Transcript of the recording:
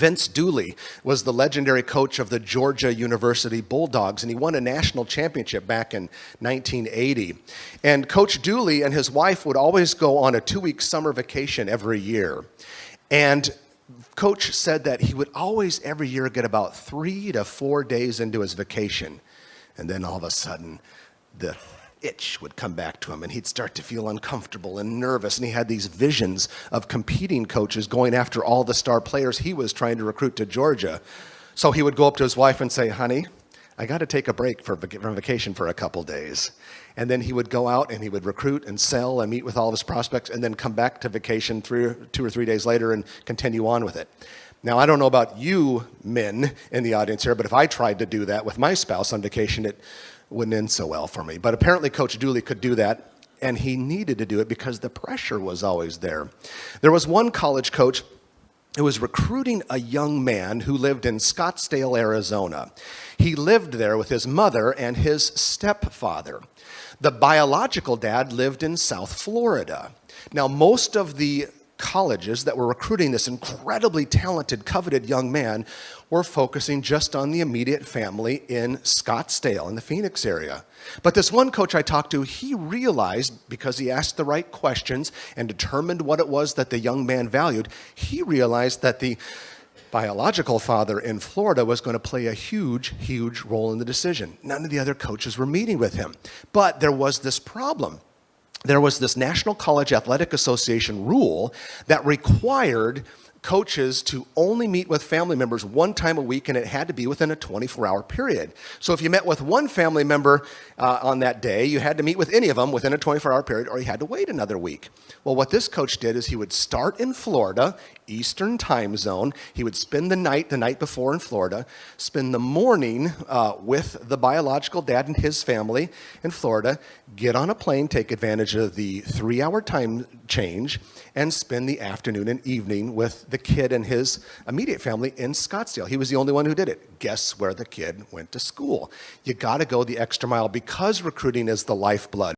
Vince Dooley was the legendary coach of the Georgia University Bulldogs, and he won a national championship back in 1980. And Coach Dooley and his wife would always go on a 2-week summer vacation every year. And Coach said that he would always every year get about 3 to 4 days into his vacation. And then all of a sudden, the itch would come back to him, and he'd start to feel uncomfortable and nervous, and he had these visions of competing coaches going after all the star players he was trying to recruit to Georgia. So he would go up to his wife and say, "Honey, I got to take a break from vacation for a couple days." And then he would go out and he would recruit and sell and meet with all of his prospects, and then come back to vacation 2 or 3 days later and continue on with it. Now, I don't know about you men in the audience here, but if I tried to do that with my spouse on vacation, it wouldn't end so well for me. But apparently Coach Dooley could do that, and he needed to do it because the pressure was always there. There was one college coach who was recruiting a young man who lived in Scottsdale, Arizona. He lived there with his mother and his stepfather. The biological dad lived in South Florida. Now, most of the colleges that were recruiting this incredibly talented, coveted young man were focusing just on the immediate family in Scottsdale, in the Phoenix area. But this one coach I talked to, he realized, because he asked the right questions and determined what it was that the young man valued, he realized that the biological father in Florida was going to play a huge, huge role in the decision. None of the other coaches were meeting with him. But there was this problem. There was this National College Athletic Association rule that required coaches to only meet with family members 1 time a week, and it had to be within a 24-hour period. So if you met with one family member on that day, you had to meet with any of them within a 24-hour period, or you had to wait another week. Well, what this coach did is he would start in Florida, Eastern time zone. He would spend the night before in Florida, spend the morning with the biological dad and his family in Florida, get on a plane, take advantage of the 3-hour time change, and spend the afternoon and evening with the kid and his immediate family in Scottsdale. He was the only one who did it. Guess where the kid went to school? You got to go the extra mile because recruiting is the lifeblood.